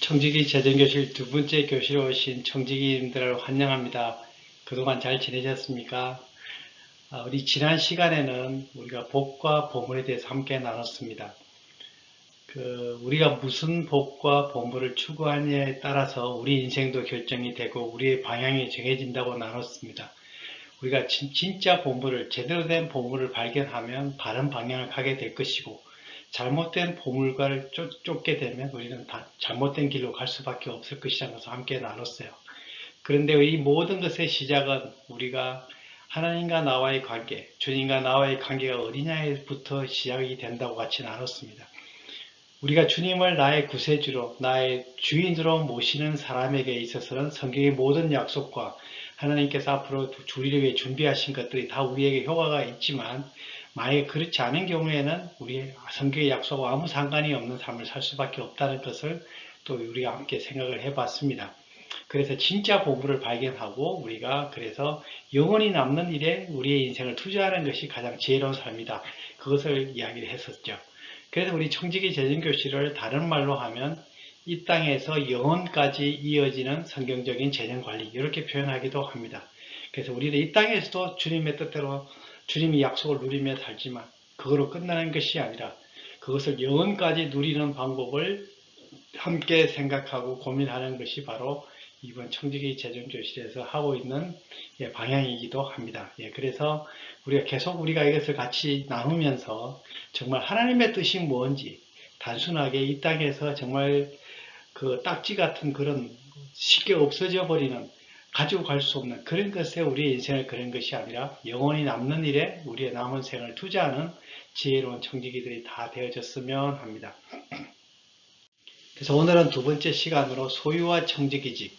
청지기 재정교실 두 번째 교실에 오신 청지기님들을 환영합니다. 그동안 잘 지내셨습니까? 우리 지난 시간에는 우리가 복과 보물에 대해서 함께 나눴습니다. 우리가 무슨 복과 보물을 추구하느냐에 따라서 우리 인생도 결정이 되고 우리의 방향이 정해진다고 나눴습니다. 우리가 진짜 보물을, 제대로 된 보물을 발견하면 바른 방향을 가게 될 것이고, 잘못된 보물과를 쫓게 되면 우리는 다 잘못된 길로 갈 수밖에 없을 것이라는 것을 함께 나눴어요. 그런데 이 모든 것의 시작은 우리가 하나님과 나와의 관계, 주님과 나와의 관계가 어디냐에부터 시작이 된다고 같이 나눴습니다. 우리가 주님을 나의 구세주로, 나의 주인으로 모시는 사람에게 있어서는 성경의 모든 약속과 하나님께서 앞으로 우리를 위해 준비하신 것들이 다 우리에게 효과가 있지만, 만약에 그렇지 않은 경우에는 우리의 성경의 약속과 아무 상관이 없는 삶을 살 수밖에 없다는 것을 또 우리가 함께 생각을 해봤습니다. 그래서 진짜 보물을 발견하고 우리가 그래서 영원히 남는 일에 우리의 인생을 투자하는 것이 가장 지혜로운 삶이다. 그것을 이야기를 했었죠. 그래서 우리 청지기 재정교실을 다른 말로 하면 이 땅에서 영원까지 이어지는 성경적인 재정관리, 이렇게 표현하기도 합니다. 그래서 우리는 이 땅에서도 주님의 뜻대로 주님이 약속을 누리며 살지만 그거로 끝나는 것이 아니라 그것을 영원까지 누리는 방법을 함께 생각하고 고민하는 것이 바로 이번 청지기 재정교실에서 하고 있는 방향이기도 합니다. 그래서 우리가 계속 이것을 같이 나누면서 정말 하나님의 뜻이 뭔지, 단순하게 이 땅에서 정말 그 딱지 같은 그런 쉽게 없어져 버리는, 가지고 갈 수 없는 그런 것에 우리의 인생을 그런 것이 아니라 영원히 남는 일에 우리의 남은 생을 투자하는 지혜로운 청지기들이 다 되어졌으면 합니다. 그래서 오늘은 두 번째 시간으로 소유와 청지기직,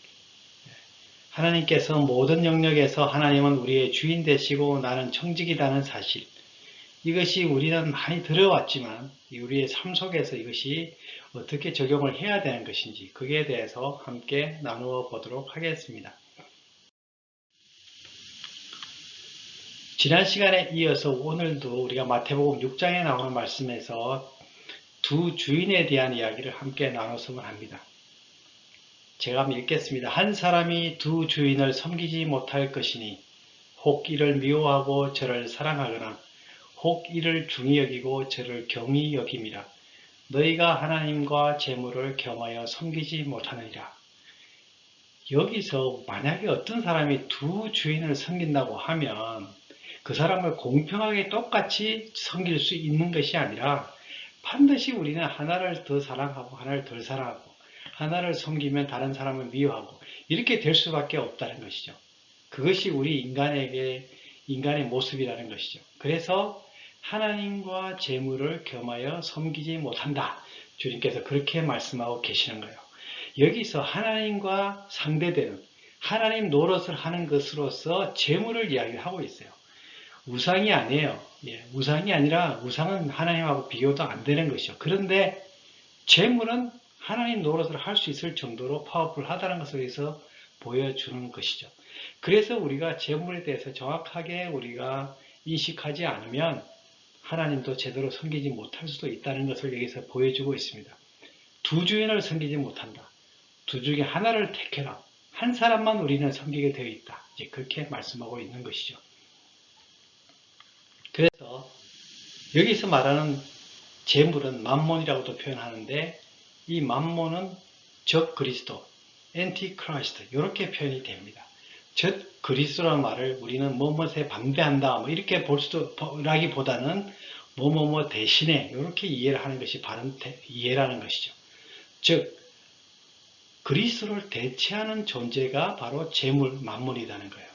하나님께서 모든 영역에서 하나님은 우리의 주인 되시고 나는 청지기라는 사실, 이것이 우리는 많이 들어왔지만 우리의 삶 속에서 이것이 어떻게 적용을 해야 되는 것인지, 그에 대해서 함께 나누어 보도록 하겠습니다. 지난 시간에 이어서 오늘도 우리가 마태복음 6장에 나오는 말씀에서 두 주인에 대한 이야기를 함께 나눴으면 합니다. 제가 한번 읽겠습니다. 한 사람이 두 주인을 섬기지 못할 것이니 혹 이를 미워하고 저를 사랑하거나 혹 이를 중히 여기고 저를 경히 여김이라. 너희가 하나님과 재물을 겸하여 섬기지 못하느니라. 여기서 만약에 어떤 사람이 두 주인을 섬긴다고 하면 그 사람을 공평하게 똑같이 섬길 수 있는 것이 아니라 반드시 우리는 하나를 더 사랑하고 하나를 덜 사랑하고 하나를 섬기면 다른 사람을 미워하고 이렇게 될 수밖에 없다는 것이죠. 그것이 우리 인간의 모습이라는 것이죠. 그래서 하나님과 재물을 겸하여 섬기지 못한다. 주님께서 그렇게 말씀하고 계시는 거예요. 여기서 하나님과 상대되는 하나님 노릇을 하는 것으로서 재물을 이야기하고 있어요. 우상이 아니에요. 우상이 아니라 우상은 하나님하고 비교도 안 되는 것이죠. 그런데 재물은 하나님 노릇을 할 수 있을 정도로 파워풀하다는 것을 위해서 보여주는 것이죠. 그래서 우리가 재물에 대해서 정확하게 우리가 인식하지 않으면 하나님도 제대로 섬기지 못할 수도 있다는 것을 여기서 보여주고 있습니다. 두 주인을 섬기지 못한다. 두 중에 하나를 택해라. 한 사람만 우리는 섬기게 되어 있다. 이제 그렇게 말씀하고 있는 것이죠. 그래서 여기서 말하는 재물은 만몬이라고도 표현하는데 이 만몬은 적 그리스도, 엔티크라이스트 이렇게 표현이 됩니다. 적 그리스도라는 말을 우리는 뭐뭐에 반대한다 이렇게 볼 수도 라기보다는 뭐뭐뭐 대신에 이렇게 이해를 하는 것이 바른 이해라는 것이죠. 즉 그리스도를 대체하는 존재가 바로 재물, 만몬이라는 거예요.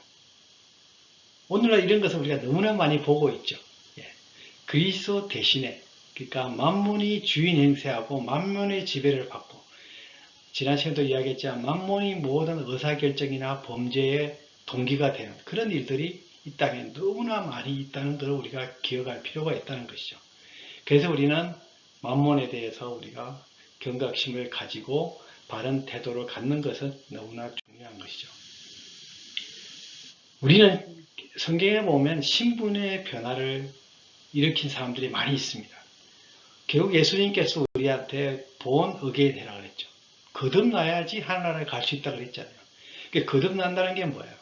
오늘날 이런 것을 우리가 너무나 많이 보고 있죠. 그리스도 대신에, 그러니까 만몬이 주인 행세하고 만몬의 지배를 받고, 지난 시간에도 이야기했지만 만몬이 모든 의사결정이나 범죄의 동기가 되는 그런 일들이 이 땅에 너무나 많이 있다는 것을 우리가 기억할 필요가 있다는 것이죠. 그래서 우리는 만몬에 대해서 우리가 경각심을 가지고 바른 태도를 갖는 것은 너무나 중요한 것이죠. 우리는 성경에 보면 신분의 변화를 일으킨 사람들이 많이 있습니다. 결국 예수님께서 우리한테 born again 해라 그랬죠. 거듭나야지 하나님을 갈 수 있다고 그랬잖아요. 거듭난다는 게 뭐예요?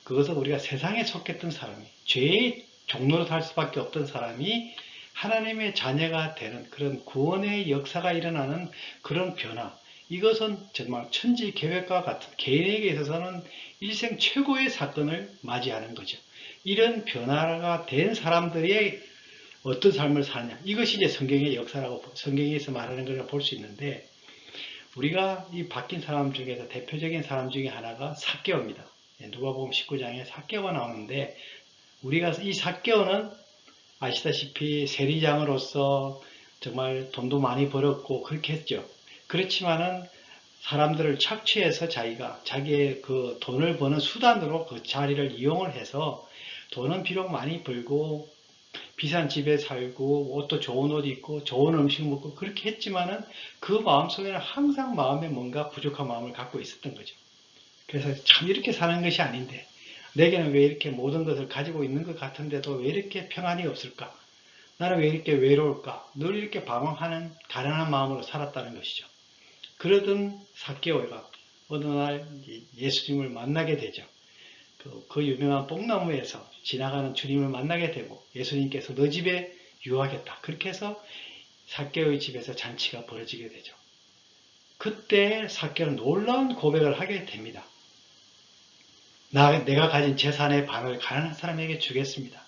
그것은 우리가 세상에 속했던 사람이, 죄의 종로로 살 수밖에 없던 사람이 하나님의 자녀가 되는 그런 구원의 역사가 일어나는 그런 변화. 이것은 정말 천지 계획과 같은, 개인에게 있어서는 일생 최고의 사건을 맞이하는 거죠. 이런 변화가 된 사람들의 어떤 삶을 사느냐. 이것이 이제 성경의 역사라고, 성경에서 말하는 걸 볼 수 있는데, 우리가 이 바뀐 사람 중에서 대표적인 사람 중에 하나가 삭개오입니다. 누가복음 19장에 삭개오가 나오는데, 우리가 이 삭개오는 아시다시피 세리장으로서 정말 돈도 많이 벌었고 그렇게 했죠. 그렇지만은 사람들을 착취해서 자기의 그 돈을 버는 수단으로 그 자리를 이용을 해서 돈은 비록 많이 벌고 비싼 집에 살고 옷도 좋은 옷 입고 좋은 음식 먹고 그렇게 했지만은 그 마음속에는 항상 마음에 뭔가 부족한 마음을 갖고 있었던 거죠. 그래서 참 이렇게 사는 것이 아닌데 내게는 왜 이렇게 모든 것을 가지고 있는 것 같은데도 왜 이렇게 평안이 없을까? 나는 왜 이렇게 외로울까? 늘 이렇게 방황하는 가난한 마음으로 살았다는 것이죠. 그러던 삭개오가 어느 날 예수님을 만나게 되죠. 그 유명한 뽕나무에서 지나가는 주님을 만나게 되고 예수님께서 너 집에 유하겠다. 그렇게 해서 삭개오의 집에서 잔치가 벌어지게 되죠. 그때 삭개오는 놀라운 고백을 하게 됩니다. 내가 가진 재산의 반을 가난한 사람에게 주겠습니다.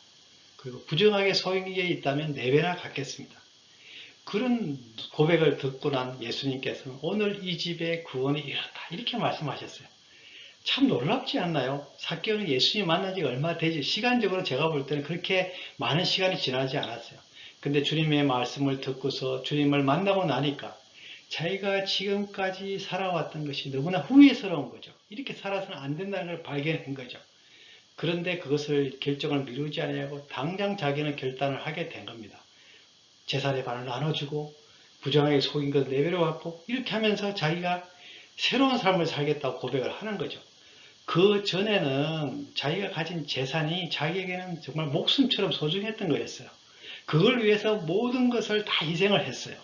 그리고 부정하게 소유에 있다면 4배나 갚겠습니다. 그런 고백을 듣고 난 예수님께서는 오늘 이 집에 구원이 이르렀다. 이렇게 말씀하셨어요. 참 놀랍지 않나요? 삭개오는 예수님 만난 지가 얼마 되지? 시간적으로 제가 볼 때는 그렇게 많은 시간이 지나지 않았어요. 근데 주님의 말씀을 듣고서 주님을 만나고 나니까 자기가 지금까지 살아왔던 것이 너무나 후회스러운 거죠. 이렇게 살아서는 안 된다는 걸 발견한 거죠. 그런데 그것을 결정을 미루지 않으려고 당장 자기는 결단을 하게 된 겁니다. 재산의 반을 나눠주고 부정하게 속인 것을 내버려 갖고 이렇게 하면서 자기가 새로운 삶을 살겠다고 고백을 하는 거죠. 그 전에는 자기가 가진 재산이 자기에게는 정말 목숨처럼 소중했던 거였어요. 그걸 위해서 모든 것을 다 희생을 했어요.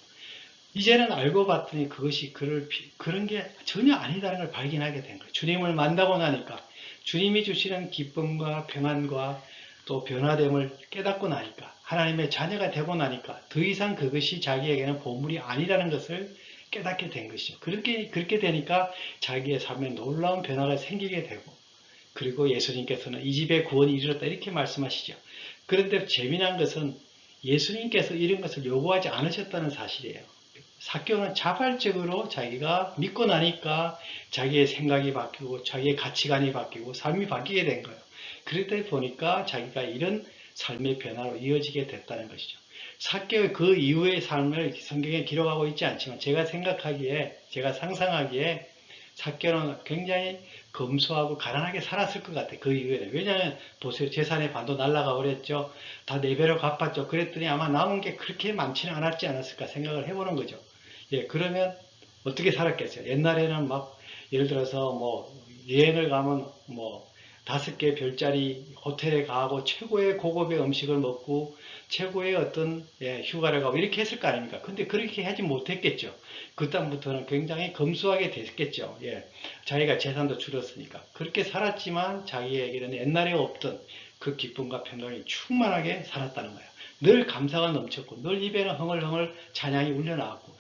이제는 알고 봤더니 그것이 그런 게 전혀 아니다는 걸 발견하게 된 거예요. 주님을 만나고 나니까 주님이 주시는 기쁨과 평안과 또 변화됨을 깨닫고 나니까 하나님의 자녀가 되고 나니까 더 이상 그것이 자기에게는 보물이 아니라는 것을 깨닫게 된 것이죠. 그렇게 되니까 자기의 삶에 놀라운 변화가 생기게 되고 그리고 예수님께서는 이 집에 구원이 이르렀다 이렇게 말씀하시죠. 그런데 재미난 것은 예수님께서 이런 것을 요구하지 않으셨다는 사실이에요. 삭개오는 자발적으로 자기가 믿고 나니까 자기의 생각이 바뀌고 자기의 가치관이 바뀌고 삶이 바뀌게 된 거예요. 그러다 보니까 자기가 이런 삶의 변화로 이어지게 됐다는 것이죠. 삭개오의 그 이후의 삶을 성경에 기록하고 있지 않지만 제가 상상하기에 삭개오는 굉장히 검소하고 가난하게 살았을 것 같아요. 그 이후에는. 왜냐하면 보세요. 재산의 반도 날라가 버렸죠. 다 4배로 갚았죠. 그랬더니 아마 남은 게 그렇게 많지는 않았지 않았을까 생각을 해보는 거죠. 예, 그러면 어떻게 살았겠어요? 옛날에는 막 예를 들어서 뭐 여행을 가면 뭐 5개 별자리 호텔에 가고 최고의 고급의 음식을 먹고 최고의 어떤 휴가를 가고 이렇게 했을 거 아닙니까? 근데 그렇게 하지 못했겠죠. 그 다음부터는 굉장히 검소하게 됐겠죠. 예, 자기가 재산도 줄었으니까. 그렇게 살았지만 자기에게는 옛날에 없던 그 기쁨과 평강이 충만하게 살았다는 거예요. 늘 감사가 넘쳤고 늘 입에는 흥얼흥얼 찬양이 울려나왔고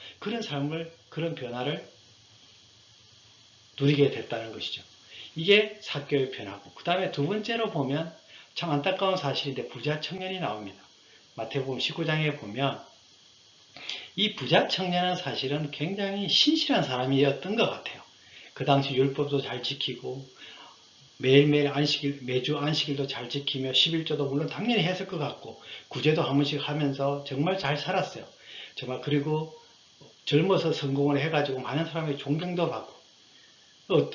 그런 변화를 누리게 됐다는 것이죠. 이게 삭개오의 변화고 그 다음에 두 번째로 보면 참 안타까운 사실인데 부자 청년이 나옵니다. 마태복음 19장에 보면 이 부자 청년은 사실은 굉장히 신실한 사람이었던 것 같아요. 그 당시 율법도 잘 지키고 매일매일 매주 안식일도 잘 지키며 11조도 물론 당연히 했을 것 같고 구제도 한 번씩 하면서 정말 잘 살았어요. 정말 그리고 젊어서 성공을 해가지고 많은 사람의 존경도 받고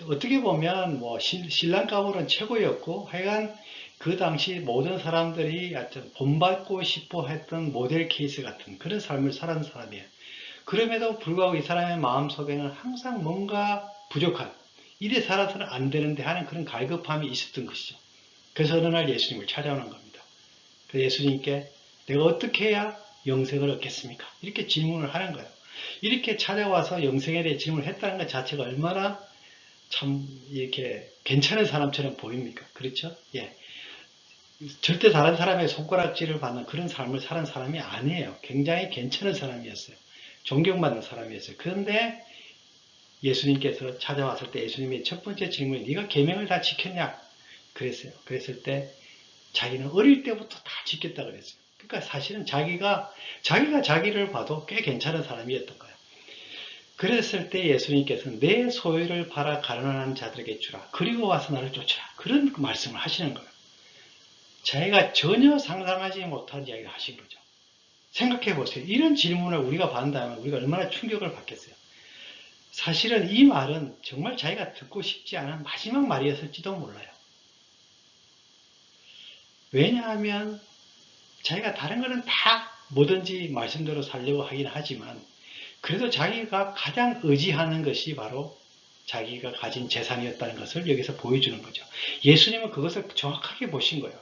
어떻게 보면 뭐 신랑 가문은 최고였고 하여간 그 당시 모든 사람들이 본받고 싶어 했던 모델 케이스 같은 그런 삶을 살았는 사람이에요. 그럼에도 불구하고 이 사람의 마음속에는 항상 뭔가 부족한 이래 살아서는 안 되는데 하는 그런 갈급함이 있었던 것이죠. 그래서 어느 날 예수님을 찾아오는 겁니다. 그래서 예수님께 내가 어떻게 해야 영생을 얻겠습니까? 이렇게 질문을 하는 거예요. 이렇게 찾아와서 영생에 대해 질문을 했다는 것 자체가 얼마나 참 이렇게 괜찮은 사람처럼 보입니까? 그렇죠? 예. 절대 다른 사람의 손가락질을 받는 그런 삶을 사는 사람이 아니에요. 굉장히 괜찮은 사람이었어요. 존경받는 사람이었어요. 그런데 예수님께서 찾아왔을 때 예수님의 첫 번째 질문이 네가 계명을 다 지켰냐? 그랬어요. 그랬을 때 자기는 어릴 때부터 다 지켰다 그랬어요. 그러니까 사실은 자기가 자기를 봐도 꽤 괜찮은 사람이었던 거예요. 그랬을 때 예수님께서는 내 소유를 팔아 가난한 자들에게 주라. 그리고 와서 나를 쫓으라. 그런 말씀을 하시는 거예요. 자기가 전혀 상상하지 못한 이야기를 하신 거죠. 생각해 보세요. 이런 질문을 우리가 받는다면 우리가 얼마나 충격을 받겠어요. 사실은 이 말은 정말 자기가 듣고 싶지 않은 마지막 말이었을지도 몰라요. 왜냐하면 자기가 다른 거는 다 뭐든지 말씀대로 살려고 하긴 하지만 그래도 자기가 가장 의지하는 것이 바로 자기가 가진 재산이었다는 것을 여기서 보여주는 거죠. 예수님은 그것을 정확하게 보신 거예요.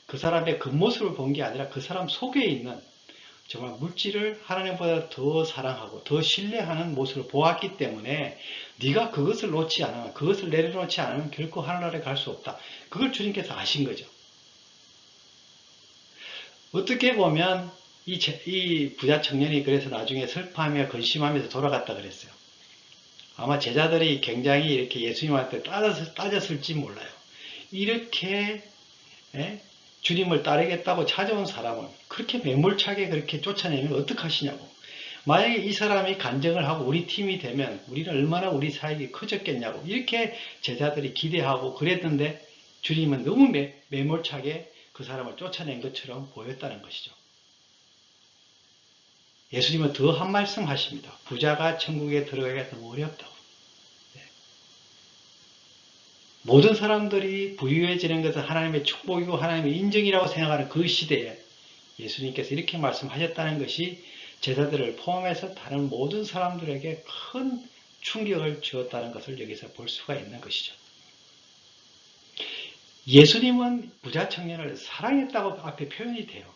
그 사람의 겉모습을 본 게 아니라 그 사람 속에 있는 정말 물질을 하나님보다 더 사랑하고 더 신뢰하는 모습을 보았기 때문에 네가 그것을 놓지 않으면, 그것을 내려놓지 않으면 결코 하늘나라에 갈 수 없다. 그걸 주님께서 아신 거죠. 어떻게 보면 이 부자 청년이 그래서 나중에 슬퍼하며 근심하면서 돌아갔다 그랬어요. 아마 제자들이 굉장히 이렇게 예수님한테 따졌을지 몰라요. 이렇게 주님을 따르겠다고 찾아온 사람을 그렇게 매몰차게 그렇게 쫓아내면 어떡하시냐고. 만약에 이 사람이 간증을 하고 우리 팀이 되면 우리는 얼마나 우리 사역이 커졌겠냐고. 이렇게 제자들이 기대하고 그랬는데 주님은 너무 매몰차게 그 사람을 쫓아낸 것처럼 보였다는 것이죠. 예수님은 더 한 말씀 하십니다. 부자가 천국에 들어가기가 너무 어렵다고. 모든 사람들이 부유해지는 것은 하나님의 축복이고 하나님의 인정이라고 생각하는 그 시대에 예수님께서 이렇게 말씀하셨다는 것이 제자들을 포함해서 다른 모든 사람들에게 큰 충격을 주었다는 것을 여기서 볼 수가 있는 것이죠. 예수님은 부자 청년을 사랑했다고 앞에 표현이 돼요.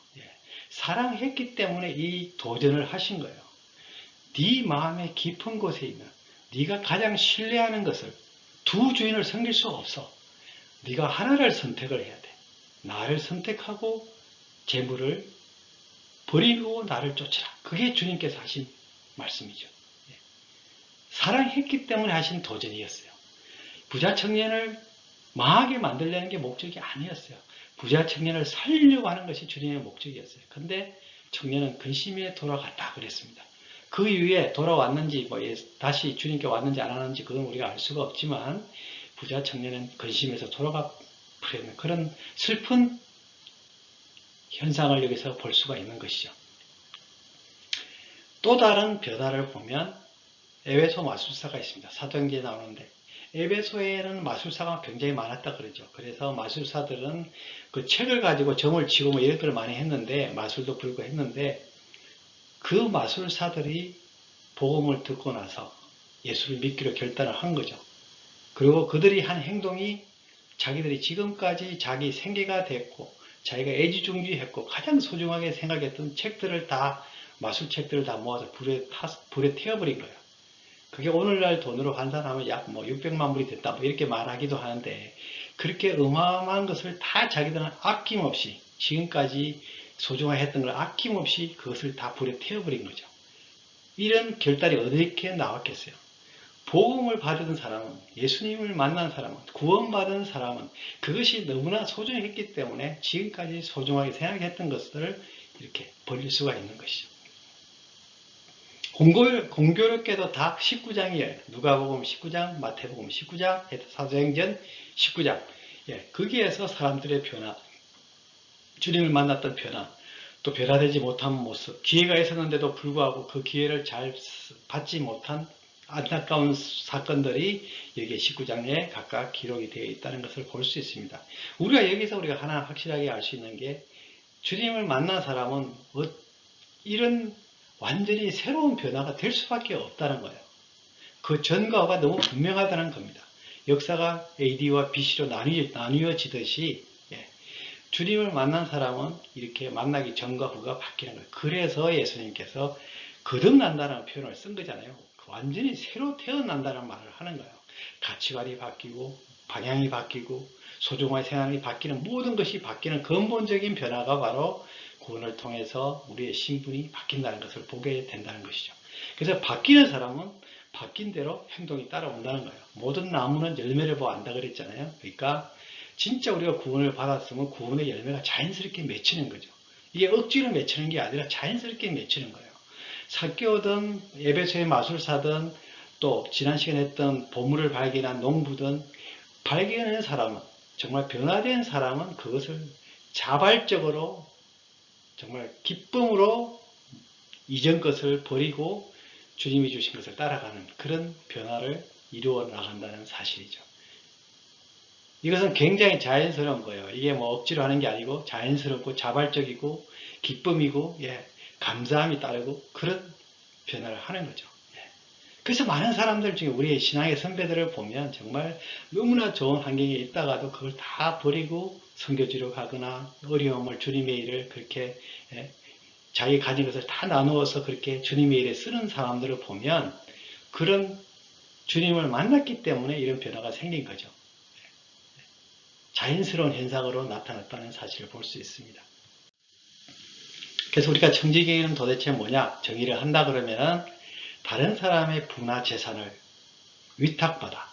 사랑했기 때문에 이 도전을 하신 거예요. 네 마음의 깊은 곳에 있는 네가 가장 신뢰하는 것을 두 주인을 섬길 수 없어. 네가 하나를 선택을 해야 돼. 나를 선택하고 재물을 버리고 나를 쫓으라. 그게 주님께서 하신 말씀이죠. 사랑했기 때문에 하신 도전이었어요. 부자 청년을 망하게 만들려는 게 목적이 아니었어요. 부자 청년을 살리려고 하는 것이 주님의 목적이었어요. 근데 청년은 근심에 돌아갔다 그랬습니다. 그 이후에 돌아왔는지 다시 주님께 왔는지 안 왔는지 그건 우리가 알 수가 없지만 부자 청년은 근심에서 돌아가 버리는 그런 슬픈 현상을 여기서 볼 수가 있는 것이죠. 또 다른 변화를 보면 에베소 마술사가 있습니다. 사도행전에 나오는데 에베소에는 마술사가 굉장히 많았다 그러죠. 그래서 마술사들은 그 책을 가지고 점을 치고 뭐 이런 걸 많이 했는데 마술도 불고 했는데 그 마술사들이 복음을 듣고 나서 예수를 믿기로 결단을 한 거죠. 그리고 그들이 한 행동이 자기들이 지금까지 자기 생계가 됐고 자기가 애지중지했고 가장 소중하게 생각했던 책들을 다 마술책들을 다 모아서 불에 태워버린 거예요. 그게 오늘날 돈으로 환산하면 약 600만 불이 됐다 이렇게 말하기도 하는데 그렇게 어마어마한 것을 다 자기들은 아낌없이 지금까지 소중하게 했던 걸 아낌없이 그것을 다 불에 태워버린 거죠. 이런 결단이 어떻게 나왔겠어요? 복음을 받은 사람은, 예수님을 만난 사람은, 구원받은 사람은 그것이 너무나 소중했기 때문에 지금까지 소중하게 생각했던 것들을 이렇게 버릴 수가 있는 것이죠. 공교롭게도 다 19장이에요. 누가복음 19장, 마태복음 19장, 사도행전 19장. 거기에서 사람들의 변화, 주님을 만났던 변화, 또 변화되지 못한 모습, 기회가 있었는데도 불구하고 그 기회를 잘 받지 못한 안타까운 사건들이 여기 19장에 각각 기록이 되어 있다는 것을 볼 수 있습니다. 여기서 우리가 하나 확실하게 알 수 있는 게 주님을 만난 사람은 이런 완전히 새로운 변화가 될 수밖에 없다는 거예요. 그 전과 후가 너무 분명하다는 겁니다. 역사가 AD와 BC로 나뉘어지듯이 주님을 만난 사람은 이렇게 만나기 전과 후가 바뀌는 거예요. 그래서 예수님께서 거듭난다는 표현을 쓴 거잖아요. 완전히 새로 태어난다는 말을 하는 거예요. 가치관이 바뀌고 방향이 바뀌고 소중한 생각이 바뀌는 모든 것이 바뀌는 근본적인 변화가 바로 구원을 통해서 우리의 신분이 바뀐다는 것을 보게 된다는 것이죠. 그래서 바뀌는 사람은 바뀐 대로 행동이 따라온다는 거예요. 모든 나무는 열매를 보아 안다 그랬잖아요. 그러니까 진짜 우리가 구원을 받았으면 구원의 열매가 자연스럽게 맺히는 거죠. 이게 억지로 맺히는 게 아니라 자연스럽게 맺히는 거예요. 사교든 에베소의 마술사든 또 지난 시간에 했던 보물을 발견한 농부든 발견한 사람은 정말 변화된 사람은 그것을 자발적으로 정말 기쁨으로 이전 것을 버리고 주님이 주신 것을 따라가는 그런 변화를 이루어 나간다는 사실이죠. 이것은 굉장히 자연스러운 거예요. 이게 뭐 억지로 하는 게 아니고 자연스럽고 자발적이고 기쁨이고 감사함이 따르고 그런 변화를 하는 거죠. 그래서 많은 사람들 중에 우리의 신앙의 선배들을 보면 정말 너무나 좋은 환경에 있다가도 그걸 다 버리고 선교지로 가거나 어려움을 주님의 일을 그렇게 자기 가진 것을 다 나누어서 그렇게 주님의 일에 쓰는 사람들을 보면 그런 주님을 만났기 때문에 이런 변화가 생긴 거죠. 자연스러운 현상으로 나타났다는 사실을 볼 수 있습니다. 그래서 우리가 청지기는 도대체 뭐냐? 정의를 한다 그러면 다른 사람의 부나 재산을 위탁받아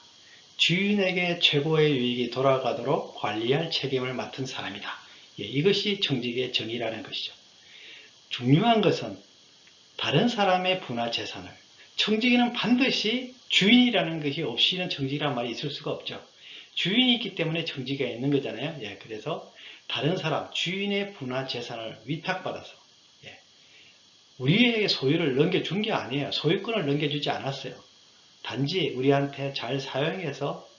주인에게 최고의 유익이 돌아가도록 관리할 책임을 맡은 사람이다. 이것이 청지기의 정의라는 것이죠. 중요한 것은 다른 사람의 부나 재산을 청지기는 반드시 주인이라는 것이 없이는 청지기란 말이 있을 수가 없죠. 주인이 있기 때문에 청지기가 있는 거잖아요. 그래서 다른 사람, 주인의 부나 재산을 위탁받아서 우리에게 소유를 넘겨준 게 아니에요. 소유권을 넘겨주지 않았어요. 단지 우리한테 잘 사용해서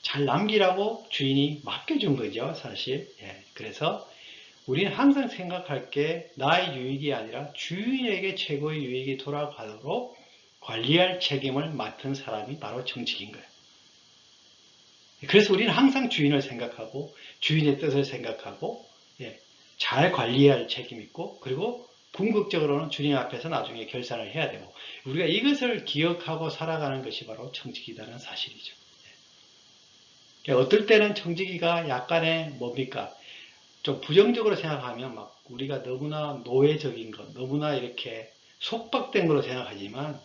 잘 남기라고 주인이 맡겨준 거죠, 사실. 그래서 우리는 항상 생각할 게 나의 유익이 아니라 주인에게 최고의 유익이 돌아가도록 관리할 책임을 맡은 사람이 바로 청지기인 거예요. 그래서 우리는 항상 주인을 생각하고 주인의 뜻을 생각하고 잘 관리해야 할 책임이 있고 그리고 궁극적으로는 주님 앞에서 나중에 결산을 해야 되고 우리가 이것을 기억하고 살아가는 것이 바로 청지기다는 사실이죠. 어떨 때는 청지기가 약간의 뭡니까? 좀 부정적으로 생각하면 막 우리가 너무나 노예적인 것, 너무나 이렇게 속박된 걸로 생각하지만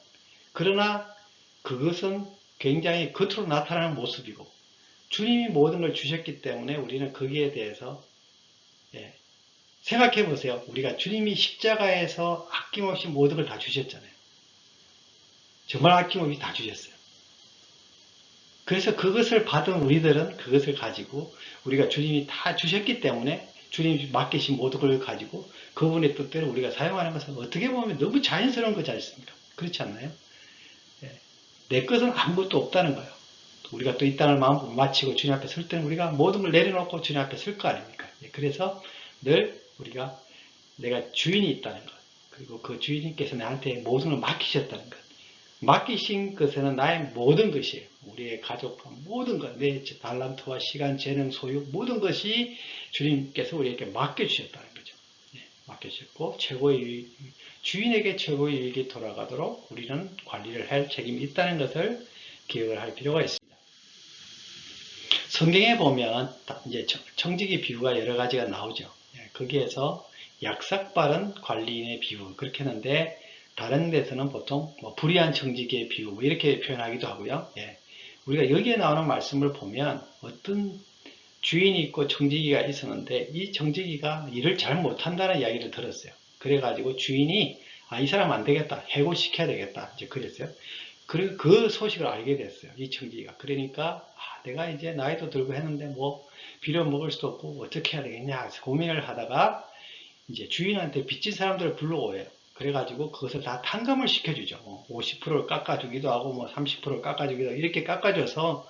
그러나 그것은 굉장히 겉으로 나타나는 모습이고 주님이 모든 걸 주셨기 때문에 우리는 거기에 대해서 생각해 보세요. 우리가 주님이 십자가에서 아낌없이 모든 걸 다 주셨잖아요. 정말 아낌없이 다 주셨어요. 그래서 그것을 받은 우리들은 그것을 가지고 우리가 주님이 다 주셨기 때문에 주님이 맡기신 모든 걸 가지고 그분의 뜻대로 우리가 사용하는 것은 어떻게 보면 너무 자연스러운 거지 않습니까? 그렇지 않나요? 내 것은 아무것도 없다는 거예요. 우리가 또 이 땅을 마치고 주님 앞에 설 때는 우리가 모든 걸 내려놓고 주님 앞에 설 거 아닙니까? 그래서 늘 우리가 내가 주인이 있다는 것 그리고 그 주인님께서 나한테 모든 걸 맡기셨다는 것 맡기신 것에는 나의 모든 것이에요. 우리의 가족과 모든 것, 내 달란트와 시간, 재능, 소유 모든 것이 주님께서 우리에게 맡겨주셨다는 거죠. 맡겨주셨고 주인에게 최고의 유익이 돌아가도록 우리는 관리를 할 책임이 있다는 것을 기억을 할 필요가 있습니다. 성경에 보면 이제 청지기 비유가 여러 가지가 나오죠. 거기에서 약삭빠른 관리인의 비유 그렇게 했는데 다른 데서는 보통 불의한 청지기의 비유 이렇게 표현하기도 하고요. 우리가 여기에 나오는 말씀을 보면 어떤 주인이 있고 청지기가 있었는데 이 청지기가 일을 잘 못한다는 이야기를 들었어요. 그래가지고 주인이 이 사람 안 되겠다 해고시켜야 되겠다 이제 그랬어요. 그리고 그 소식을 알게 됐어요. 이 청지기가. 그러니까 내가 이제 나이도 들고 했는데 뭐 빌어 먹을 수도 없고 어떻게 해야 되겠냐 고민을 하다가 이제 주인한테 빚진 사람들을 불러오래요. 그래가지고 그것을 다 탕감을 시켜주죠. 50%를 깎아주기도 하고 뭐 30%를 깎아주기도 하고 이렇게 깎아줘서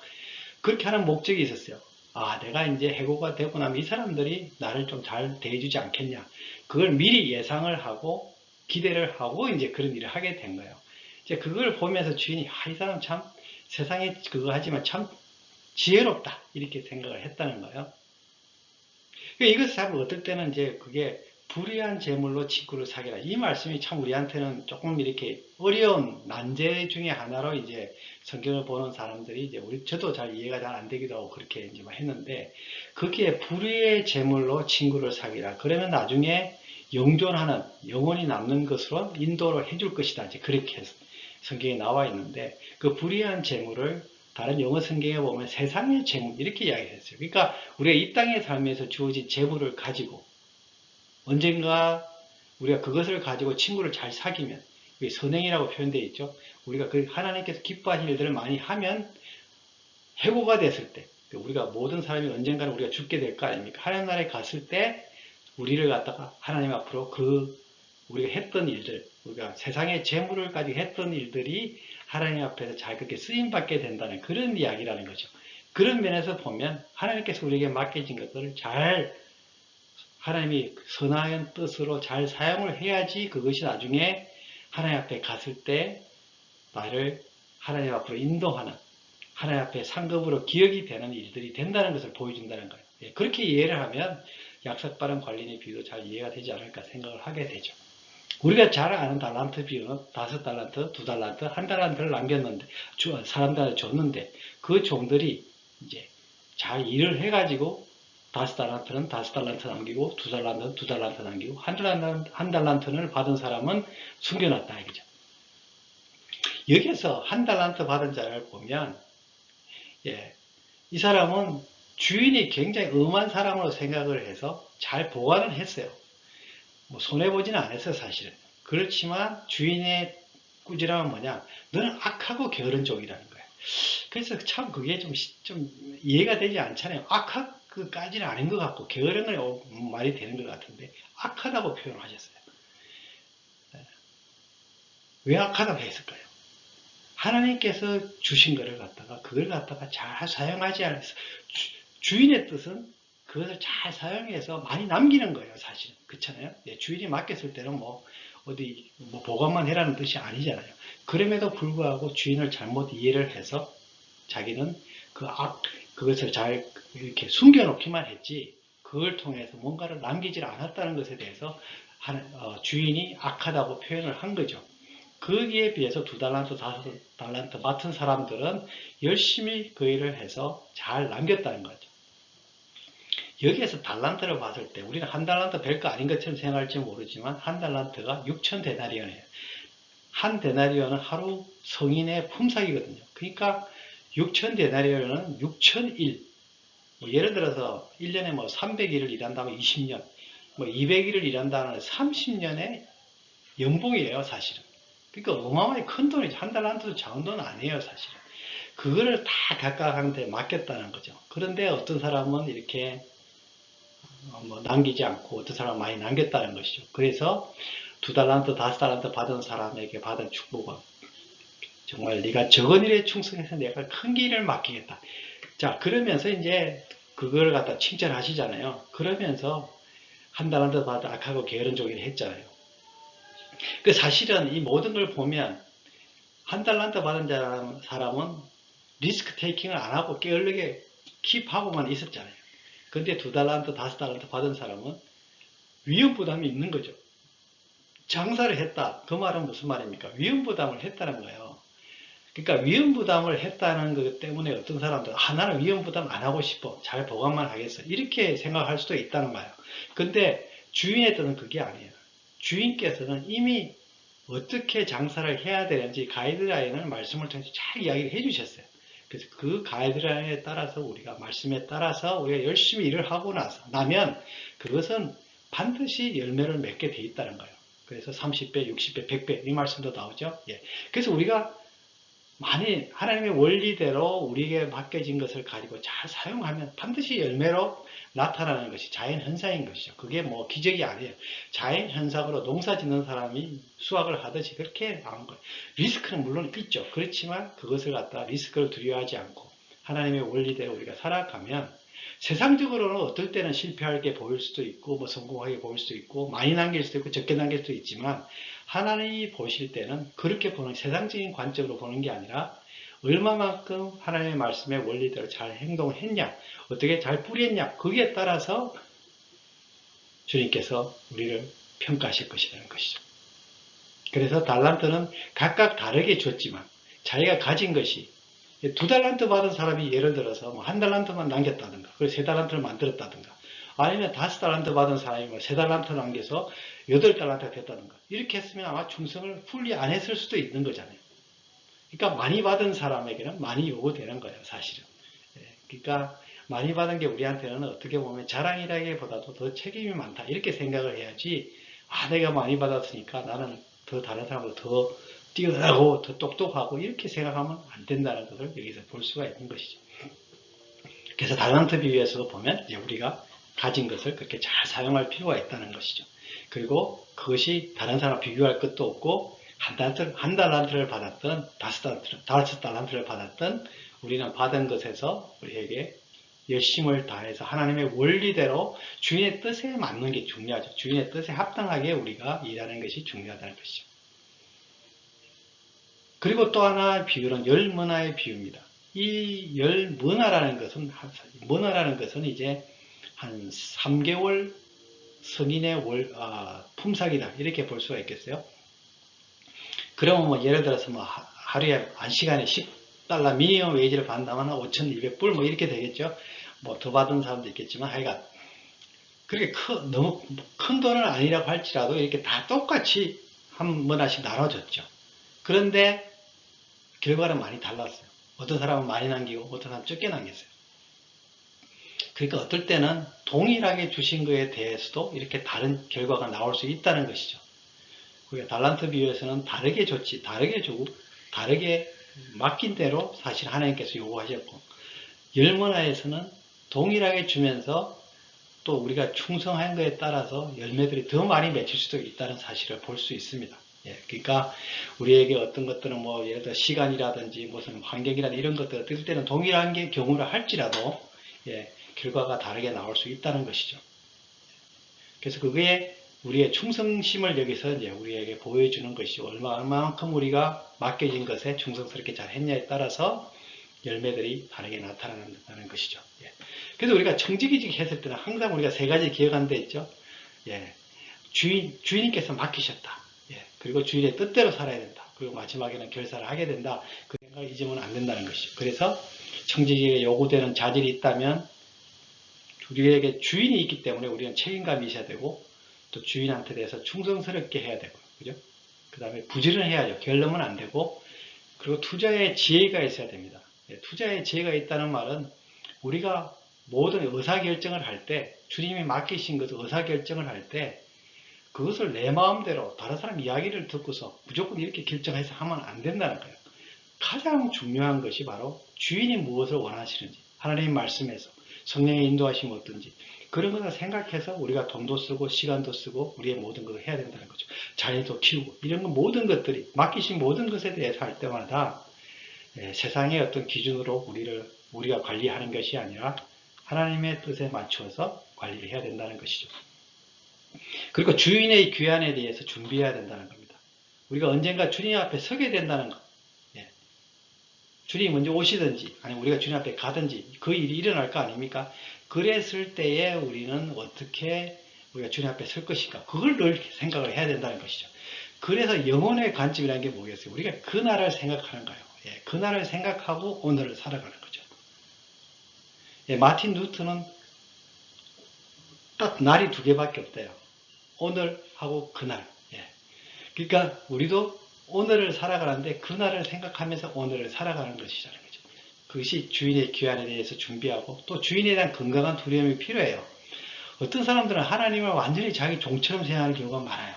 그렇게 하는 목적이 있었어요. 내가 이제 해고가 되고 나면 이 사람들이 나를 좀 잘 대해주지 않겠냐. 그걸 미리 예상을 하고 기대를 하고 이제 그런 일을 하게 된 거예요. 이제 그걸 보면서 주인이 이 사람 참 세상에 그거 하지만 참 지혜롭다 이렇게 생각을 했다는 거예요. 이것을 잘 어떨 때는 이제 그게 불의한 재물로 친구를 사귀라. 이 말씀이 참 우리한테는 조금 이렇게 어려운 난제 중에 하나로 이제 성경을 보는 사람들이 이제 저도 잘 이해가 잘 안 되기도 하고 그렇게 이제 했는데, 거기에 불의의 재물로 친구를 사귀라. 그러면 나중에 영존하는, 영원히 남는 것으로 인도를 해줄 것이다. 이제 그렇게 성경에 나와 있는데, 그 불의한 재물을 다른 영어 성경에 보면 세상의 재물 이렇게 이야기했어요. 그러니까 우리가 이 땅의 삶에서 주어진 재물을 가지고 언젠가 우리가 그것을 가지고 친구를 잘 사귀면, 선행이라고 표현되어 있죠. 우리가 그 하나님께서 기뻐하시는 일들을 많이 하면 해고가 됐을 때, 우리가 모든 사람이 언젠가는 우리가 죽게 될 거 아닙니까? 하나님 나라에 갔을 때 우리를 갖다가 하나님 앞으로 우리가 했던 일들, 우리가 세상의 재물을 가지고 했던 일들이 하나님 앞에서 잘 그렇게 쓰임받게 된다는 그런 이야기라는 거죠. 그런 면에서 보면 하나님께서 우리에게 맡겨진 것들을 잘, 하나님이 선한 뜻으로 잘 사용을 해야지 그것이 나중에 하나님 앞에 갔을 때 나를 하나님 앞으로 인도하는, 하나님 앞에 상급으로 기억이 되는 일들이 된다는 것을 보여준다는 거예요. 그렇게 이해를 하면 약삭빠른 관리인의 비유도 잘 이해가 되지 않을까 생각을 하게 되죠. 우리가 잘 아는 달란트 비유는 5달란트, 2달란트, 1달란트를 남겼는데, 사람들한테 줬는데, 그 종들이 이제 잘 일을 해가지고 5달란트는 5달란트 남기고, 2달란트는 2달란트 남기고, 1달란트를 받은 사람은 숨겨놨다 이거죠. 여기에서 1달란트 받은 자를 보면, 이 사람은 주인이 굉장히 엄한 사람으로 생각을 해서 잘 보관을 했어요. 뭐 손해보지는 않았어요, 사실은. 그렇지만 주인의 꾸지람은 뭐냐? 너는 악하고 게으른 종이라는 거예요. 그래서 참 그게 좀 이해가 되지 않잖아요. 악하기까지는 아닌 것 같고 게으른 건 말이 되는 것 같은데 악하다고 표현하셨어요. 왜 악하다고 했을까요? 하나님께서 주신 것을 갖다가 그걸 갖다가 잘 사용하지 않아서 주인의 뜻은 그것을 잘 사용해서 많이 남기는 거예요, 사실은. 그렇잖아요? 주인이 맡겼을 때는 어디 보관만 해라는 뜻이 아니잖아요. 그럼에도 불구하고 주인을 잘못 이해를 해서 자기는 그것을 잘 이렇게 숨겨놓기만 했지, 그걸 통해서 뭔가를 남기질 않았다는 것에 대해서 주인이 악하다고 표현을 한 거죠. 거기에 비해서 2달란트, 5달란트 맡은 사람들은 열심히 그 일을 해서 잘 남겼다는 거죠. 여기에서 달란트를 봤을 때 우리는 1달란트 별거 아닌 것처럼 생각할지 모르지만 1달란트가 6,000데나리온이에요. 1데나리온은 하루 성인의 품삯이거든요. 그러니까 6,000데나리온은 6,001. 예를 들어서 1년에 300일을 일한다면 20년, 200일을 일한다면 30년의 연봉이에요, 사실은. 그러니까 어마어마하게 큰 돈이죠. 1달란트도 작은 돈은 아니에요, 사실은. 그거를 다 각각한테 맡겼다는 거죠. 그런데 어떤 사람은 이렇게 남기지 않고 어떤 사람은 많이 남겼다는 것이죠. 그래서 2달란트, 5달란트 받은 사람에게 받은 축복은 정말 네가 적은 일에 충성해서 내가 큰 길을 맡기겠다. 자, 그러면서 이제 그걸 갖다 칭찬하시잖아요. 그러면서 1달란트 받아 악하고 게으른 종이라 했잖아요. 그 사실은 이 모든 걸 보면 1달란트 받은 사람은 리스크 테이킹을 안 하고 게을르게 킵하고만 있었잖아요. 근데 2달란트, 5달란트 받은 사람은 위험 부담이 있는 거죠. 장사를 했다. 그 말은 무슨 말입니까? 위험 부담을 했다는 거예요. 그러니까 위험 부담을 했다는 것 때문에 어떤 사람들은 나는 위험 부담 안 하고 싶어. 잘 보관만 하겠어. 이렇게 생각할 수도 있다는 거예요. 근데 주인의 뜻은 그게 아니에요. 주인께서는 이미 어떻게 장사를 해야 되는지 가이드라인을 말씀을 통해서 잘 이야기를 해주셨어요. 그래서 그 가이드라인에 따라서 우리가 말씀에 따라서 우리가 열심히 일을 하고 나면 그것은 반드시 열매를 맺게 돼 있다는 거예요. 그래서 30배, 60배, 100배 이 말씀도 나오죠. 그래서 우리가 많이 하나님의 원리대로 우리에게 맡겨진 것을 가지고 잘 사용하면 반드시 열매로 나타나는 것이 자연현상인 것이죠. 그게 기적이 아니에요. 자연현상으로 농사 짓는 사람이 수확을 하듯이 그렇게 나온 거예요. 리스크는 물론 있죠. 그렇지만 그것을 갖다 리스크를 두려워하지 않고 하나님의 원리대로 우리가 살아가면 세상적으로는 어떨 때는 실패하게 보일 수도 있고 성공하게 보일 수도 있고 많이 남길 수도 있고 적게 남길 수도 있지만 하나님이 보실 때는 그렇게 보는 세상적인 관점으로 보는 게 아니라 얼마만큼 하나님의 말씀의 원리대로 잘 행동을 했냐, 어떻게 잘 뿌렸냐, 거기에 따라서 주님께서 우리를 평가하실 것이라는 것이죠. 그래서 달란트는 각각 다르게 줬지만 자기가 가진 것이 2달란트 받은 사람이 예를 들어서 뭐 1달란트만 남겼다든가 그래서 3달란트를 만들었다든가 아니면 5달란트 받은 사람이 뭐 3달란트 남겨서 8달란트가 됐다든가 이렇게 했으면 아마 충성을 풀리 안 했을 수도 있는 거잖아요. 그러니까 많이 받은 사람에게는 많이 요구되는 거예요, 사실은. 그러니까 많이 받은 게 우리한테는 어떻게 보면 자랑이라기보다도 더 책임이 많다 이렇게 생각을 해야지. 내가 많이 받았으니까 나는 더 다른 사람보다 더 뛰어나고 더 똑똑하고 이렇게 생각하면 안 된다는 것을 여기서 볼 수가 있는 것이죠. 그래서 달란트 비유에서 보면 이제 우리가 가진 것을 그렇게 잘 사용할 필요가 있다는 것이죠. 그리고 그것이 다른 사람 비교할 것도 없고 한 달란트를 받았던 5달란트를 받았던 우리는 받은 것에서 우리에게 열심을 다해서 하나님의 원리대로 주인의 뜻에 맞는 게 중요하죠. 주인의 뜻에 합당하게 우리가 일하는 것이 중요하다는 것이죠. 그리고 또 하나 비유는 열문화의 비유입니다. 이 열문화라는 것은 이제 한 3개월 성인의 품삯이다 이렇게 볼 수가 있겠어요. 그러면 뭐 예를 들어서 뭐 하루에 한 시간에 $10 미니멈 웨이지를 받는다면 5,200불 뭐 이렇게 되겠죠. 뭐 더 받은 사람도 있겠지만 하여간 그렇게 너무 큰 돈은 아니라고 할지라도 이렇게 다 똑같이 한 문화씩 나눠졌죠. 그런데 결과는 많이 달랐어요. 어떤 사람은 많이 남기고 어떤 사람은 적게 남겼어요. 그러니까 어떨 때는 동일하게 주신 것에 대해서도 이렇게 다른 결과가 나올 수 있다는 것이죠. 우리가 달란트 비유에서는 다르게 줬지, 다르게 주고, 다르게 맡긴 대로 사실 하나님께서 요구하셨고, 열문화에서는 동일하게 주면서 또 우리가 충성한 것에 따라서 열매들이 더 많이 맺힐 수도 있다는 사실을 볼 수 있습니다. 그러니까 우리에게 어떤 것들은 뭐 예를 들어 시간이라든지 무슨 환경이라든지 이런 것들 어떨 때는 동일한 게 경우를 할지라도 결과가 다르게 나올 수 있다는 것이죠. 그래서 그게 우리의 충성심을 여기서 이제 우리에게 보여주는 것이 얼마만큼 우리가 맡겨진 것에 충성스럽게 잘 했냐에 따라서 열매들이 다르게 나타난다는 것이죠. 그래서 우리가 청지기직 했을 때는 항상 우리가 3가지 기억하는 데 있죠. 주인님께서 맡기셨다. 그리고 주인의 뜻대로 살아야 된다. 그리고 마지막에는 결사를 하게 된다. 그 생각을 잊으면 안 된다는 것이죠. 그래서 청지기에 요구되는 자질이 있다면 우리에게 주인이 있기 때문에 우리는 책임감이 있어야 되고 또 주인한테 대해서 충성스럽게 해야 되고 그죠? 그 다음에 부지런해야죠. 게을르면 안 되고 그리고 투자의 지혜가 있어야 됩니다. 투자의 지혜가 있다는 말은 우리가 모든 의사결정을 할 때 주님이 맡기신 것을 의사결정을 할 때 그것을 내 마음대로 다른 사람 이야기를 듣고서 무조건 이렇게 결정해서 하면 안 된다는 거예요. 가장 중요한 것이 바로 주인이 무엇을 원하시는지 하나님 말씀에서 성령의 인도하심이 어떤지 그런 것을 생각해서 우리가 돈도 쓰고 시간도 쓰고 우리의 모든 것을 해야 된다는 거죠. 자녀도 키우고 이런 모든 것들이 맡기신 모든 것에 대해서 할 때마다 세상의 어떤 기준으로 우리가 관리하는 것이 아니라 하나님의 뜻에 맞춰서 관리를 해야 된다는 것이죠. 그리고 주인의 귀환에 대해서 준비해야 된다는 겁니다. 우리가 언젠가 주님 앞에 서게 된다는 것. 주님이 먼저 오시든지 아니면 우리가 주님 앞에 가든지 그 일이 일어날 거 아닙니까? 그랬을 때에 우리는 어떻게 우리가 주님 앞에 설 것인가? 그걸 늘 생각을 해야 된다는 것이죠. 그래서 영혼의 관점이라는 게 뭐겠어요? 우리가 그날을 생각하는 거예요. 그날을 생각하고 오늘을 살아가는 거죠. 마틴 루터는 딱 날이 2개밖에 없대요. 오늘하고 그날. 그러니까 우리도 오늘을 살아가는데 그날을 생각하면서 오늘을 살아가는 것이라는 거죠. 그것이 주인의 귀환에 대해서 준비하고 또 주인에 대한 건강한 두려움이 필요해요. 어떤 사람들은 하나님을 완전히 자기 종처럼 생각하는 경우가 많아요.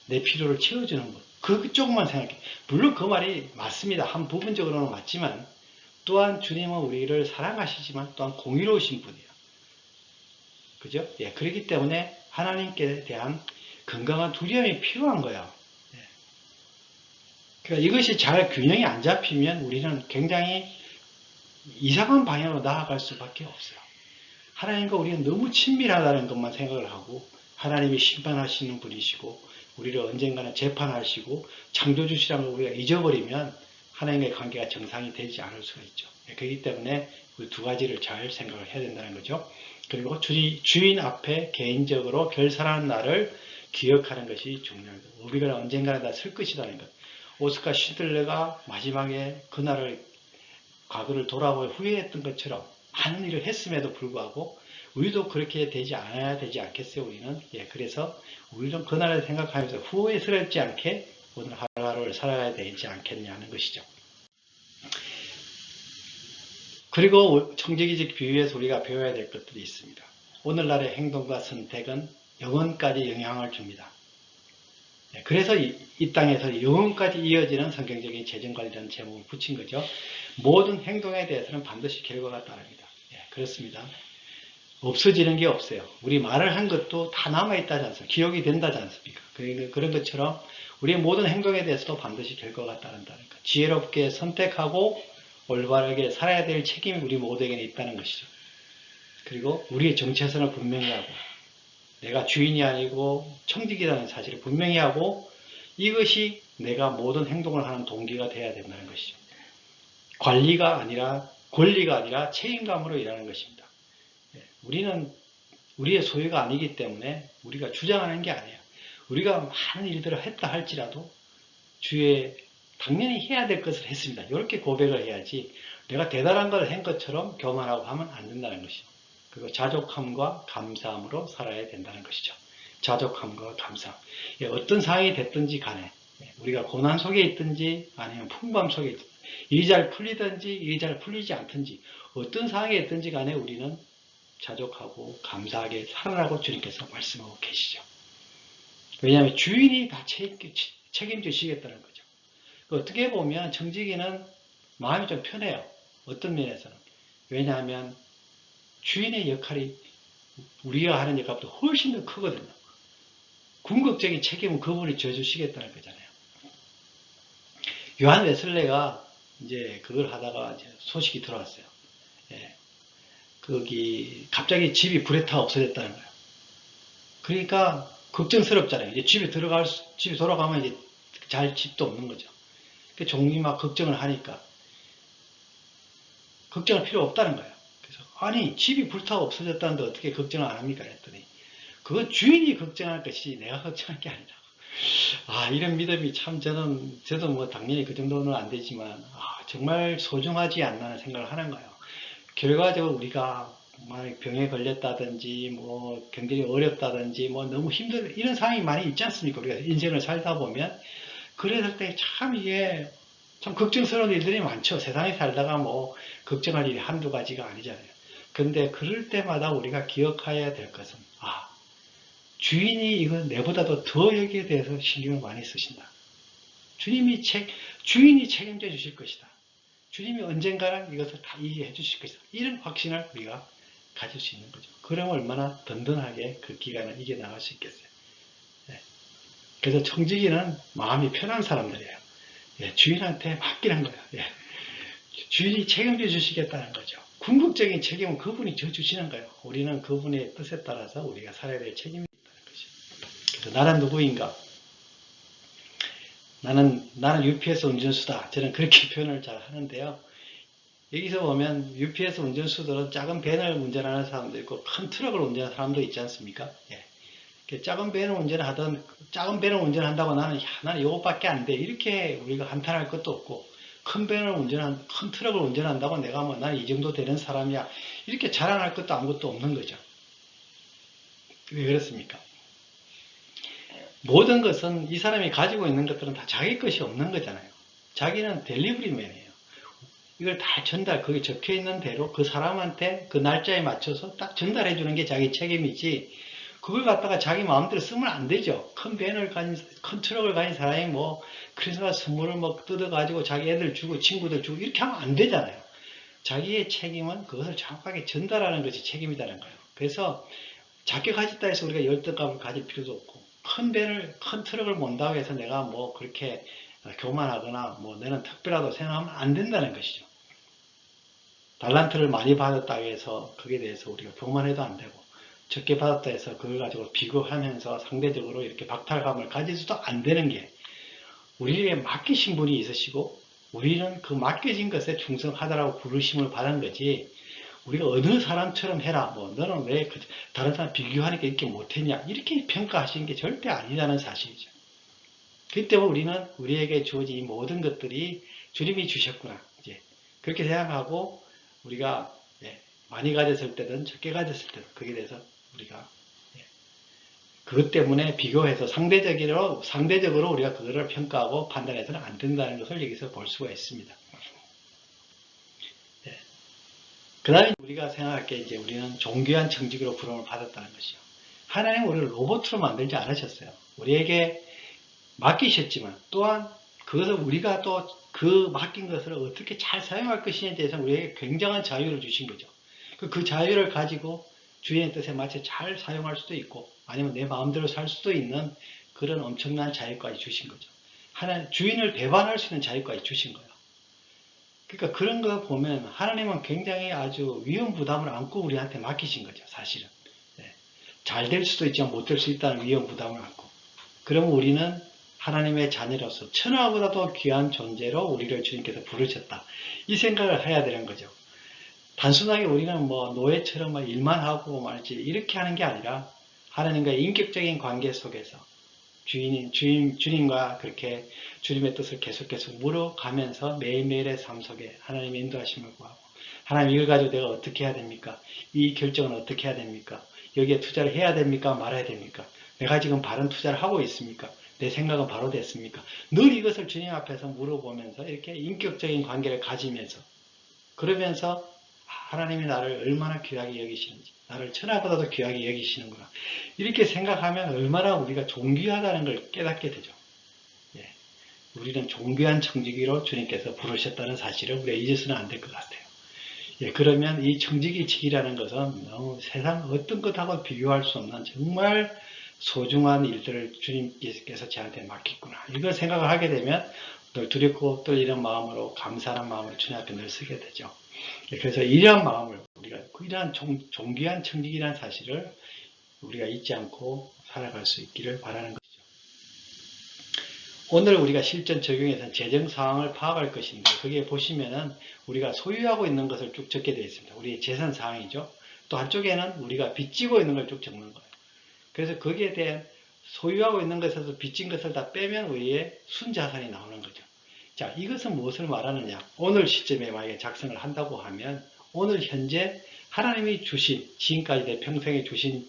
내 필요를 채워주는 것. 그쪽만 생각해. 물론 그 말이 맞습니다. 한 부분적으로는 맞지만 또한 주님은 우리를 사랑하시지만 또한 공의로우신 분이에요. 그죠? 그렇기 때문에 하나님께 대한 건강한 두려움이 필요한 거예요. 그러니까 이것이 잘 균형이 안 잡히면 우리는 굉장히 이상한 방향으로 나아갈 수밖에 없어요. 하나님과 우리는 너무 친밀하다는 것만 생각을 하고 하나님이 심판하시는 분이시고 우리를 언젠가는 재판하시고 창조주시라는 걸 우리가 잊어버리면 하나님과의 관계가 정상이 되지 않을 수가 있죠. 그렇기 때문에 그 2가지를 잘 생각을 해야 된다는 거죠. 그리고 주인 앞에 개인적으로 결산하는 날을 기억하는 것이 중요합니다. 우리가 언젠가는 다 쓸 것이라는 것. 오스카 쉴들러가 마지막에 그날을 과거를 돌아보며 후회했던 것처럼 많은 일을 했음에도 불구하고 우리도 그렇게 되지 않아야 되지 않겠어요, 우리는? 예, 그래서 우리는 그날을 생각하면서 후회스럽지 않게 오늘 하루하루를 살아가야 되지 않겠냐는 것이죠. 그리고 청지기적 비유에서 우리가 배워야 될 것들이 있습니다. 오늘날의 행동과 선택은 영혼까지 영향을 줍니다. 그래서 이 땅에서 영혼까지 이어지는 성경적인 재정관리라는 제목을 붙인 거죠. 모든 행동에 대해서는 반드시 결과가 따릅니다. 그렇습니다. 없어지는 게 없어요. 우리 말을 한 것도 다 남아있다지 않습니까? 기억이 된다지 않습니까? 그런 것처럼 우리의 모든 행동에 대해서도 반드시 결과가 따른다는 것. 지혜롭게 선택하고 올바르게 살아야 될 책임이 우리 모두에게 있다는 것이죠. 그리고 우리의 정체성을 분명히 하고 내가 주인이 아니고 청직이라는 사실을 분명히 하고 이것이 내가 모든 행동을 하는 동기가 되어야 된다는 것이죠. 관리가 아니라 권리가 아니라 책임감으로 일하는 것입니다. 우리는 우리의 소유가 아니기 때문에 우리가 주장하는 게 아니에요. 우리가 많은 일들을 했다 할지라도 주의 당연히 해야 될 것을 했습니다. 이렇게 고백을 해야지 내가 대단한 걸 한 것처럼 교만하고 하면 안 된다는 것이죠. 그리고 자족함과 감사함으로 살아야 된다는 것이죠. 자족함과 감사함. 어떤 상황이 됐든지 간에 우리가 고난 속에 있든지 아니면 풍부함 속에 있든지 일이 잘 풀리든지 일이 잘 풀리지 않든지 어떤 상황에 있든지 간에 우리는 자족하고 감사하게 살아라고 주님께서 말씀하고 계시죠. 왜냐하면 주인이 다 책임지시겠다는 거죠. 어떻게 보면 청지기는 마음이 좀 편해요. 어떤 면에서는. 왜냐하면 주인의 역할이 우리가 하는 역할보다 훨씬 더 크거든요. 궁극적인 책임은 그분이 져주시겠다는 거잖아요. 요한 웨슬레가 이제 그걸 하다가 이제 소식이 들어왔어요. 거기 갑자기 집이 불에 타 없어졌다는 거예요. 그러니까 걱정스럽잖아요. 이제 집에 돌아가면 이제 잘 집도 없는 거죠. 종이 막 걱정을 하니까 걱정할 필요 없다는 거예요. 그래서 아니 집이 불타고 없어졌다는데 어떻게 걱정을 안 합니까? 했더니 그건 주인이 걱정할 것이 내가 걱정할 게 아니라고. 이런 믿음이 참 저도 뭐 당연히 그 정도는 안 되지만 정말 소중하지 않나는 생각을 하는 거예요. 결과적으로 우리가 병에 걸렸다든지 뭐 경제이 어렵다든지 뭐 너무 힘든 이런 상황이 많이 있지 않습니까? 우리가 인생을 살다 보면 그랬을 때 참 이게 참 걱정스러운 일들이 많죠. 세상에 살다가 뭐 걱정할 일이 한두 가지가 아니잖아요. 근데 그럴 때마다 우리가 기억해야 될 것은 주인이 이건 내보다도 더 여기에 대해서 신경을 많이 쓰신다. 주인이 책임져 주실 것이다. 주님이 언젠가는 이것을 다 이해해 주실 것이다. 이런 확신을 우리가 가질 수 있는 거죠. 그럼 얼마나 든든하게 그 기간을 이겨나갈 수 있겠어요. 그래서 청지기는 마음이 편한 사람들이에요. 주인한테 맡기는 거예요. 주인이 책임져 주시겠다는 거죠. 궁극적인 책임은 그분이 져주시는 거예요. 우리는 그분의 뜻에 따라서 우리가 살아야 될 책임이 있다는 것이죠. 그래서 나는 누구인가? 나는 UPS 운전수다. 저는 그렇게 표현을 잘 하는데요. 여기서 보면 UPS 운전수들은 작은 밴을 운전하는 사람도 있고 큰 트럭을 운전하는 사람도 있지 않습니까? 작은 밴을 운전한다고 나는 이것밖에 안 돼. 이렇게 우리가 한탄할 것도 없고 큰 트럭을 운전한다고 내가 나는 이 정도 되는 사람이야. 이렇게 자랑할 것도 아무것도 없는 거죠. 왜 그렇습니까? 모든 것은 이 사람이 가지고 있는 것들은 다 자기 것이 없는 거잖아요. 자기는 델리버리맨이에요. 이걸 다 거기 적혀 있는 대로 그 사람한테 그 날짜에 맞춰서 딱 전달해 주는 게 자기 책임이지, 그걸 갖다가 자기 마음대로 쓰면 안 되죠. 큰 트럭을 가진 사람이 뭐 크리스마스 선물을 뭐 뜯어가지고 자기 애들 주고 친구들 주고 이렇게 하면 안 되잖아요. 자기의 책임은 그것을 정확하게 전달하는 것이 책임이라는 거예요. 그래서 작게 가졌다 해서 우리가 열등감을 가질 필요도 없고, 큰 트럭을 몬다고 해서 내가 뭐 그렇게 교만하거나 뭐 내는 특별하다고 생각하면 안 된다는 것이죠. 달란트를 많이 받았다고 해서 그에 대해서 우리가 교만해도 안 되고, 적게 받았다 해서 그걸 가지고 비교하면서 상대적으로 이렇게 박탈감을 가지서도 안 되는 게, 우리에게 맡기신 분이 있으시고 우리는 그 맡겨진 것에 충성하다라고 부르심을 받은 거지, 우리가 어느 사람처럼 해라. 뭐 너는 왜 다른 사람 비교하니까 이렇게 못했냐. 이렇게 평가하시는 게 절대 아니라는 사실이죠. 그렇기 때문에 우리는 우리에게 주어진 이 모든 것들이 주님이 주셨구나. 이제 그렇게 생각하고 우리가 많이 가졌을 때든 적게 가졌을 때든 거기에 대해서 우리가 그것 때문에 비교해서 상대적으로 우리가 그거를 평가하고 판단해서는 안 된다는 것을 여기서 볼 수가 있습니다. 그 다음에 우리가 생각할 게 이제 우리는 존귀한 청직으로 부름을 받았다는 것이요. 하나님은 우리를 로봇으로 만들지 않으셨어요. 우리에게 맡기셨지만 또한 그것을 우리가 또 그 맡긴 것을 어떻게 잘 사용할 것이냐에 대해서 우리에게 굉장한 자유를 주신 거죠. 그 자유를 가지고 주인의 뜻에 맞춰 잘 사용할 수도 있고 아니면 내 마음대로 살 수도 있는 그런 엄청난 자유까지 주신 거죠. 하나님 주인을 배반할 수 있는 자유까지 주신 거예요. 그러니까 그런 거 보면 하나님은 굉장히 아주 위험 부담을 안고 우리한테 맡기신 거죠. 사실은. 잘 될 수도 있지만 못 될 수 있다는 위험 부담을 안고. 그러면 우리는 하나님의 자녀로서 천하보다도 귀한 존재로 우리를 주님께서 부르셨다. 이 생각을 해야 되는 거죠. 단순하게 우리는 뭐 노예처럼 일만 하고 말지 이렇게 하는 게 아니라 하나님과의 인격적인 관계 속에서 주님과 그렇게 주님의 뜻을 계속 물어가면서 매일매일의 삶 속에 하나님의 인도하심을 구하고 하나님 이걸 가지고 내가 어떻게 해야 됩니까? 이 결정은 어떻게 해야 됩니까? 여기에 투자를 해야 됩니까? 말아야 됩니까? 내가 지금 바른 투자를 하고 있습니까? 내 생각은 바로 됐습니까? 늘 이것을 주님 앞에서 물어보면서 이렇게 인격적인 관계를 가지면서 그러면서 하나님이 나를 얼마나 귀하게 여기시는지 나를 천하보다도 귀하게 여기시는구나 이렇게 생각하면 얼마나 우리가 존귀하다는 걸 깨닫게 되죠. 우리는 존귀한 청지기로 주님께서 부르셨다는 사실을 우리가 잊어서는 안 될 것 같아요. 그러면 이 청지기 직이라는 것은 너무 세상 어떤 것하고 비교할 수 없는 정말 소중한 일들을 주님께서 저한테 맡겼구나. 이걸 생각을 하게 되면 늘 두렵고 떨리는 마음으로 감사하는 마음으로 주님 앞에 늘 서게 되죠. 그래서 이러한 마음을 우리가 이러한 존귀한 청직이라는 사실을 우리가 잊지 않고 살아갈 수 있기를 바라는 것이죠. 오늘 우리가 실전 적용해서 재정 상황을 파악할 것인데 거기에 보시면은 우리가 소유하고 있는 것을 쭉 적게 되어 있습니다. 우리의 재산 상황이죠. 또 한쪽에는 우리가 빚지고 있는 걸 쭉 적는 거예요. 그래서 거기에 대한 소유하고 있는 것에서 빚진 것을 다 빼면 우리의 순자산이 나오는 거죠. 자, 이것은 무엇을 말하느냐? 오늘 시점에 만약에 작성을 한다고 하면 오늘 현재 하나님이 주신 지금까지 내 평생에 주신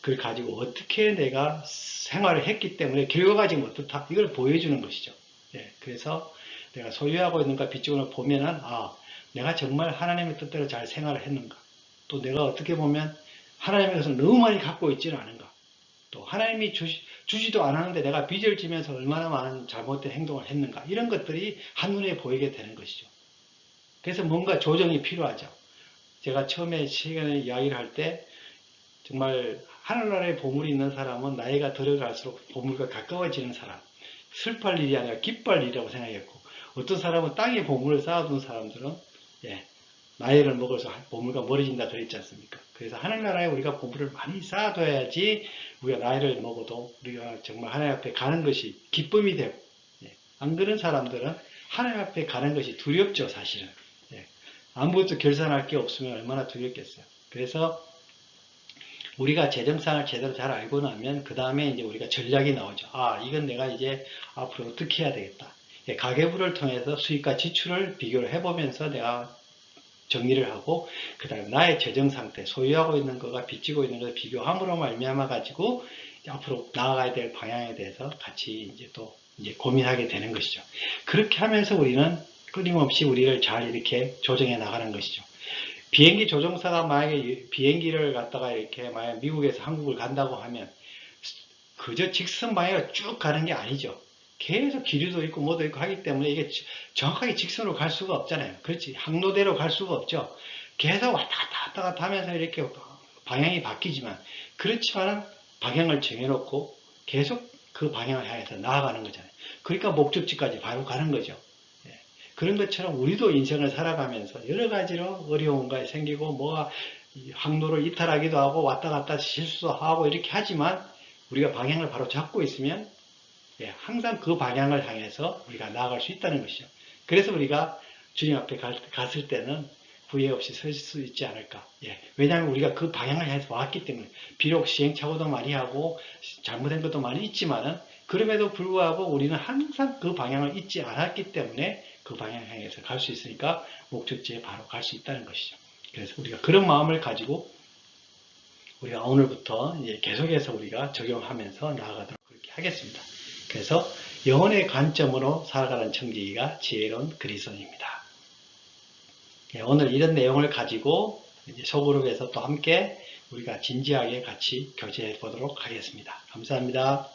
그걸 가지고 어떻게 내가 생활을 했기 때문에 결과가 지금 어떻다 이걸 보여주는 것이죠. 그래서 내가 소유하고 있는 것 빚지고는 보면은 내가 정말 하나님의 뜻대로 잘 생활을 했는가? 또 내가 어떻게 보면 하나님의 것을 너무 많이 갖고 있지는 않은가? 또 하나님이 주지도 않았는데 내가 빚을 지면서 얼마나 많은 잘못된 행동을 했는가? 이런 것들이 한눈에 보이게 되는 것이죠. 그래서 뭔가 조정이 필요하죠. 제가 처음에 시간에 이야기를 할 때 정말 하늘나라에 보물이 있는 사람은 나이가 들어갈수록 보물과 가까워지는 사람. 슬퍼할 일이 아니라 기뻐할 일이라고 생각했고 어떤 사람은 땅에 보물을 쌓아둔 사람들은 나이를 먹어서 보물과 멀어진다 그랬지 않습니까? 그래서 하늘나라에 우리가 보물을 많이 쌓아둬야지 우리가 나이를 먹어도 우리가 정말 하나님 앞에 가는 것이 기쁨이 되고 안 그런 사람들은 하나님 앞에 가는 것이 두렵죠. 사실은 아무것도 결산할 게 없으면 얼마나 두렵겠어요. 그래서 우리가 재정상을 제대로 잘 알고 나면 그 다음에 이제 우리가 전략이 나오죠. 이건 내가 이제 앞으로 어떻게 해야 되겠다. 가계부를 통해서 수익과 지출을 비교를 해보면서 내가 정리를 하고 그 다음에 나의 재정 상태, 소유하고 있는 것과 빚지고 있는 것을 비교함으로 말미암아 가지고 앞으로 나아가야 될 방향에 대해서 같이 이제 또 고민하게 되는 것이죠. 그렇게 하면서 우리는 끊임없이 우리를 잘 이렇게 조정해 나가는 것이죠. 비행기 조종사가 만약에 비행기를 갖다가 이렇게 만약 미국에서 한국을 간다고 하면 그저 직선 방향으로 쭉 가는 게 아니죠. 계속 기류도 있고 뭐도 있고 하기 때문에 이게 정확하게 직선으로 갈 수가 없잖아요. 그렇지. 항로대로 갈 수가 없죠. 계속 왔다 갔다 하면서 이렇게 방향이 바뀌지만 그렇지만 방향을 정해놓고 계속 그 방향을 향해서 나아가는 거잖아요. 그러니까 목적지까지 바로 가는 거죠. 그런 것처럼 우리도 인생을 살아가면서 여러 가지로 어려운 게 생기고 뭐가 항로를 이탈하기도 하고 왔다 갔다 실수도 하고 이렇게 하지만 우리가 방향을 바로 잡고 있으면 항상 그 방향을 향해서 우리가 나아갈 수 있다는 것이죠. 그래서 우리가 주님 앞에 갔을 때는 후회 없이 설 수 있지 않을까. 예. 왜냐하면 우리가 그 방향을 향해서 왔기 때문에 비록 시행착오도 많이 하고 잘못된 것도 많이 있지만은 그럼에도 불구하고 우리는 항상 그 방향을 잊지 않았기 때문에 그 방향을 향해서 갈 수 있으니까 목적지에 바로 갈 수 있다는 것이죠. 그래서 우리가 그런 마음을 가지고 우리가 오늘부터 이제 계속해서 우리가 적용하면서 나아가도록 그렇게 하겠습니다. 그래서 영혼의 관점으로 살아가는 청지기가 지혜로운 그리스도인입니다. 예, 오늘 이런 내용을 가지고 이제 소그룹에서 또 함께 우리가 진지하게 같이 교제해 보도록 하겠습니다. 감사합니다.